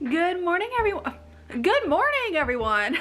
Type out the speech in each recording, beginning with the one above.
Good morning, everyone. Good morning, everyone.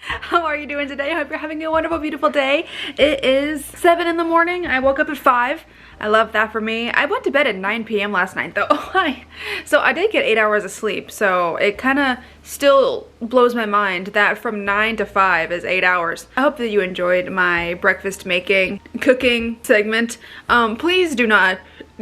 How are you doing today? I hope you're having a wonderful, beautiful day. It is 7 in the morning. I woke up at 5. I love that for me. I went to bed at 9 p.m. last night though. So I did get 8 hours of sleep. So it kind of still blows my mind that from 9 to 5 is 8 hours. I hope that you enjoyed my breakfast making, cooking segment. Please do not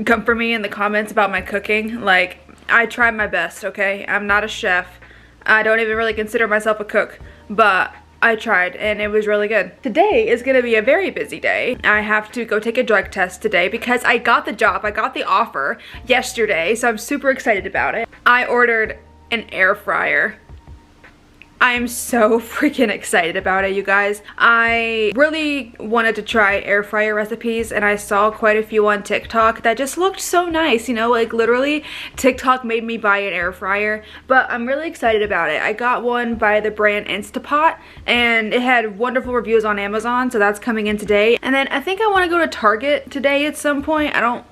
come for me in the comments about my cooking. Like, I tried my best, okay? I'm not a chef. I don't even really consider myself a cook, but I tried and it was really good. Today is gonna be a very busy day. I have to go take a drug test today because I got the job, I got the offer yesterday, so I'm super excited about it. I ordered an air fryer. I'm so freaking excited about it, you guys. I really wanted to try air fryer recipes and I saw quite a few on TikTok that just looked so nice, you know, like literally TikTok made me buy an air fryer, but I'm really excited about it. I got one by the brand Instapot and it had wonderful reviews on Amazon, so that's coming in today. And then I think I want to go to Target today at some point. I don't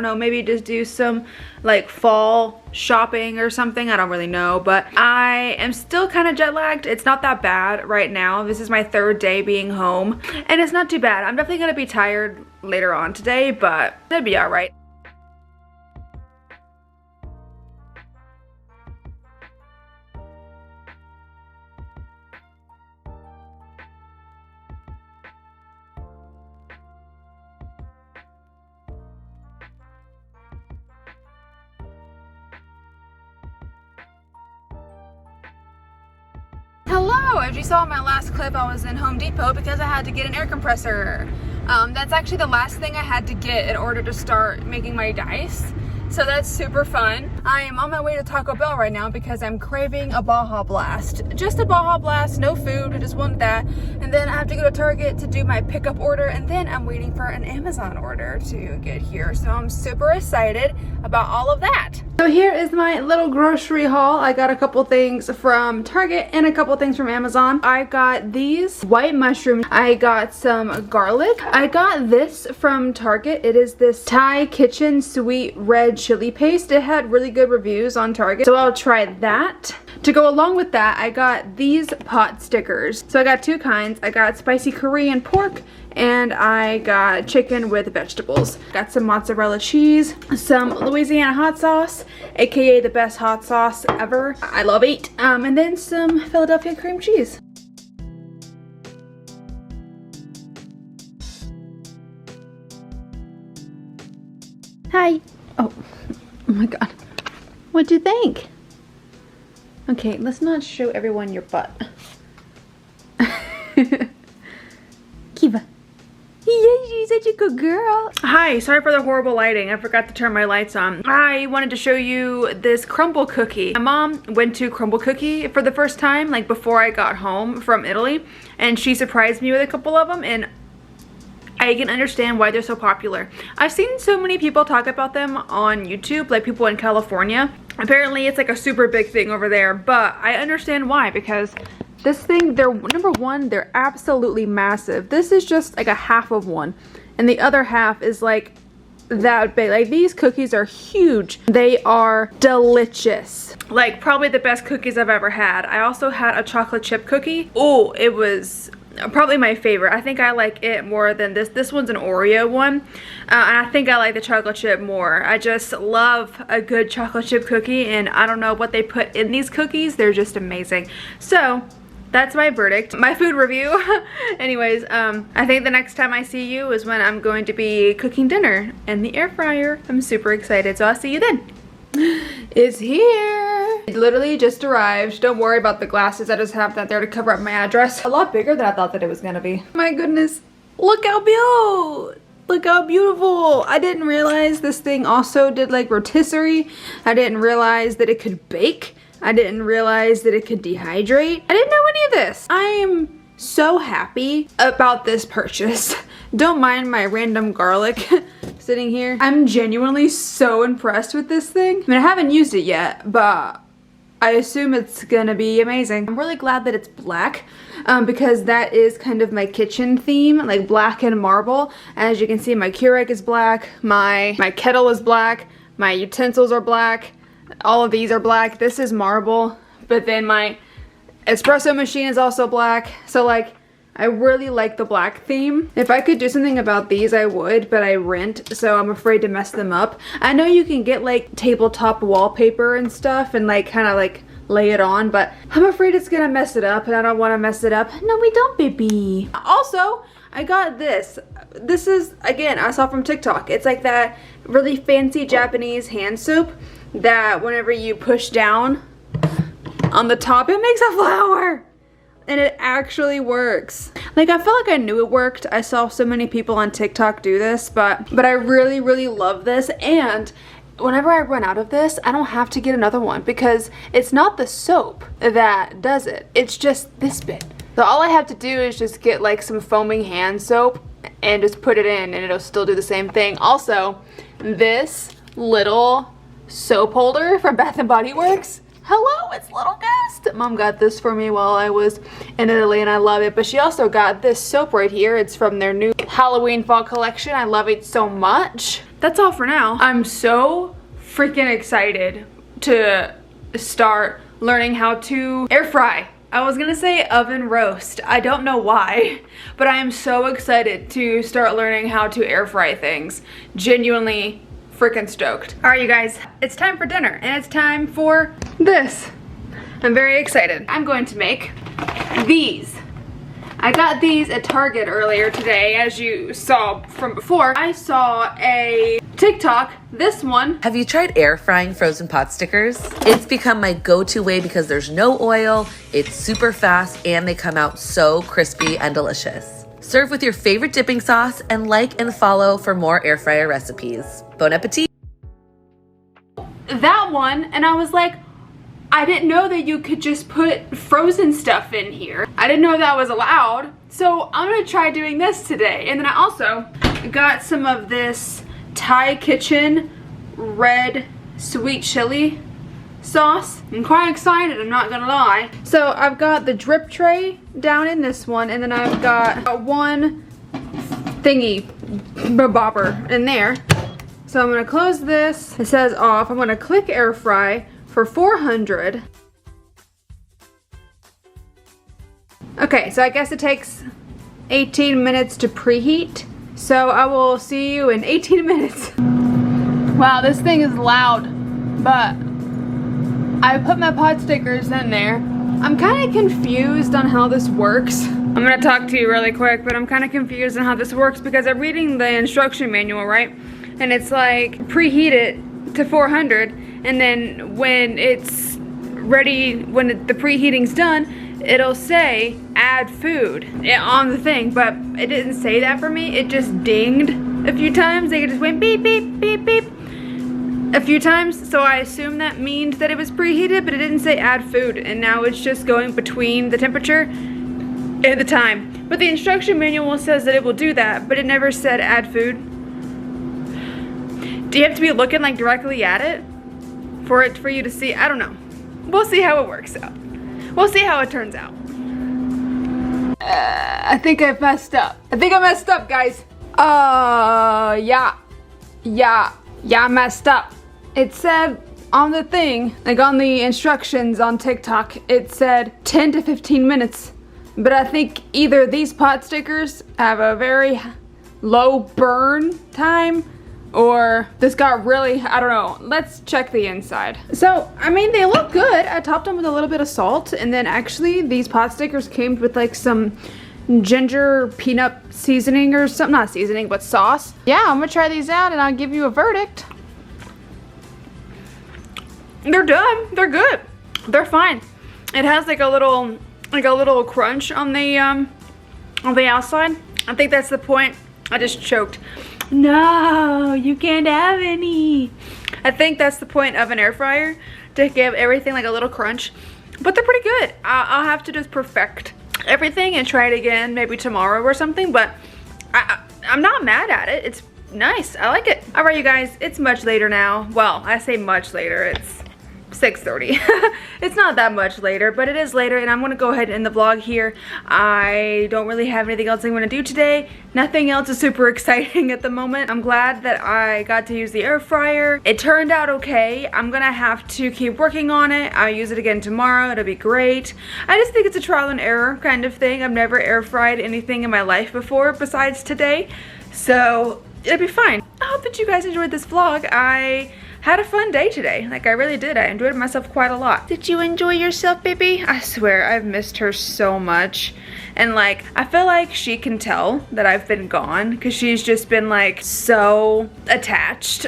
know, maybe just do some like fall shopping or something. I don't really know, but I am still kind of jet lagged. It's not that bad right now. This is my 3rd day being home and it's not too bad. I'm definitely gonna be tired later on today, but it'll be all right. Hello, as you saw in my last clip, I was in Home Depot because I had to get an air compressor. That's actually the last thing I had to get in order to start making my dice. So that's super fun. I am on my way to Taco Bell right now because I'm craving a Baja Blast. Just a Baja Blast, no food, I just want that. And then I have to go to Target to do my pickup order, and then I'm waiting for an Amazon order to get here. So I'm super excited about all of that. So here is my little grocery haul. I got a couple things from Target and a couple things from Amazon. I got these white mushrooms. I got some garlic. I got this from Target. It is this Thai Kitchen Sweet Red Chili Paste. It had really good reviews on Target, so I'll try that. To go along with that, I got these pot stickers. So I got 2 kinds. I got spicy Korean pork and I got chicken with vegetables. Got some mozzarella cheese, some Louisiana hot sauce, aka the best hot sauce ever. I love it. And then some Philadelphia cream cheese. Hi. Oh my god. What'd you think? Okay, let's not show everyone your butt. Kiva. Yeah, she's such a good girl. Hi, sorry for the horrible lighting. I forgot to turn my lights on. I wanted to show you this crumble cookie. My mom went to Crumble Cookie for the first time, like before I got home from Italy, and she surprised me with a couple of them, and I can understand why they're so popular. I've seen so many people talk about them on YouTube, like people in California. Apparently it's like a super big thing over there, but I understand why, because this thing, they're, number one, they're absolutely massive. This is just like a half of one, and the other half is like that big. Like, these cookies are huge. They are delicious. Like, probably the best cookies I've ever had. I also had a chocolate chip cookie. Oh, it was probably my favorite. I think I like it more than this. This one's an Oreo one. And I think I like the chocolate chip more. I just love a good chocolate chip cookie, and I don't know what they put in these cookies. They're just amazing. So that's my verdict, my food review. Anyways, I think the next time I see you is when I'm going to be cooking dinner in the air fryer. I'm super excited, so I'll see you then. It's here. It literally just arrived. Don't worry about the glasses. I just have that there to cover up my address. A lot bigger than I thought that it was gonna be. My goodness. Look how beautiful. Look how beautiful. I didn't realize this thing also did like rotisserie. I didn't realize that it could bake. I didn't realize that it could dehydrate. I didn't know any of this. I am so happy about this purchase. Don't mind my random garlic sitting here. I'm genuinely so impressed with this thing. I mean, I haven't used it yet, but I assume it's gonna be amazing. I'm really glad that it's black because that is kind of my kitchen theme, like black and marble. As you can see, my Keurig is black, my kettle is black, my utensils are black. All of these are black. This is marble, but then my espresso machine is also black. So like, I really like the black theme. If I could do something about these, I would, but I rent, so I'm afraid to mess them up. I know you can get like tabletop wallpaper and stuff and like kind of like lay it on, but I'm afraid it's gonna mess it up and I don't want to mess it up. No, we don't, baby. Also, I got this. This is, again, I saw from TikTok. It's like that really fancy Japanese hand soap that whenever you push down on the top, it makes a flower. And it actually works. Like, I feel like I knew it worked. I saw so many people on TikTok do this, but I really, really love this. And whenever I run out of this, I don't have to get another one because it's not the soap that does it. It's just this bit. So all I have to do is just get like some foaming hand soap and just put it in and it'll still do the same thing. Also, this little soap holder from Bath & Body Works. Hello, it's Little Ghost. Mom got this for me while I was in Italy and I love it. But she also got this soap right here. It's from their new Halloween fall collection. I love it so much. That's all for now. I'm so freaking excited to start learning how to air fry. I was gonna say oven roast. I don't know why, but I am so excited to start learning how to air fry things. Genuinely freaking stoked. All right, you guys, it's time for dinner and it's time for this. I'm very excited. I'm going to make these. I got these at Target earlier today, as you saw from before. I saw a TikTok, this one. Have you tried air frying frozen pot stickers? It's become my go-to way because there's no oil, it's super fast, and they come out so crispy and delicious. Serve with your favorite dipping sauce and like and follow for more air fryer recipes. Bon appetit! That one, and I was like, I didn't know that you could just put frozen stuff in here. I didn't know that was allowed. So I'm gonna try doing this today. And then I also got some of this Thai Kitchen red sweet chili sauce. I'm quite excited, I'm not gonna lie. So I've got the drip tray down in this one, and then I've got one thingy bobber in there. So I'm gonna close this. It says off. I'm gonna click air fry for 400. Okay, so I guess it takes 18 minutes to preheat. So I will see you in 18 minutes. Wow, this thing is loud, but I put my pot stickers in there. I'm kind of confused on how this works. I'm gonna talk to you really quick, but I'm kind of confused on how this works because I'm reading the instruction manual, right? And it's like preheat it to 400, and then when it's ready, when the preheating's done, it'll say add food on the thing, but it didn't say that for me. It just dinged a few times. It just went beep, beep, beep, beep a few times. So I assume that means that it was preheated, but it didn't say add food. And now it's just going between the temperature and the time. But the instruction manual says that it will do that, but it never said add food. Do you have to be looking like directly at it for you to see? I don't know. We'll see how it works out. We'll see how it turns out. I think I've messed up. I think I messed up, guys. Yeah, I messed up. It said on the thing, like on the instructions on TikTok, it said 10 to 15 minutes. But I think either these pot stickers have a very low burn time, or this got really, I don't know. Let's check the inside. So, I mean, they look good. I topped them with a little bit of salt, and then actually these pot stickers came with like some ginger peanut seasoning or something, not seasoning, but sauce. Yeah, I'm gonna try these out and I'll give you a verdict. They're done. They're good. They're fine. It has like a little crunch on the outside. I think that's the point. I just choked. No, you can't have any. I think that's the point of an air fryer, to give everything like a little crunch. But they're pretty good. I'll have to just perfect everything and try it again maybe tomorrow or something, but I'm not mad at it. It's nice. I like it. All right, you guys, it's much later now. Well, I say much later. It's 6:30. It's not that much later, but it is later, and I'm gonna go ahead and end the vlog here. I don't really have anything else I'm gonna do today. Nothing else is super exciting at the moment. I'm glad that I got to use the air fryer. It turned out okay. I'm gonna have to keep working on it. I'll use it again tomorrow. It'll be great. I just think it's a trial and error kind of thing. I've never air fried anything in my life before besides today, so it'll be fine. I hope that you guys enjoyed this vlog. I had a fun day today. Like, I really did. I enjoyed myself quite a lot. Did you enjoy yourself, baby? I swear, I've missed her so much. And like, I feel like she can tell that I've been gone because she's just been like so attached.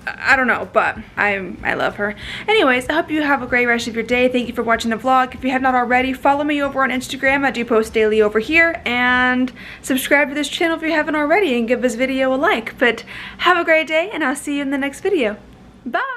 I don't know, but I love her. Anyways, I hope you have a great rest of your day. Thank you for watching the vlog. If you have not already, follow me over on Instagram. I do post daily over here. And subscribe to this channel if you haven't already and give this video a like. But have a great day, and I'll see you in the next video. Bye!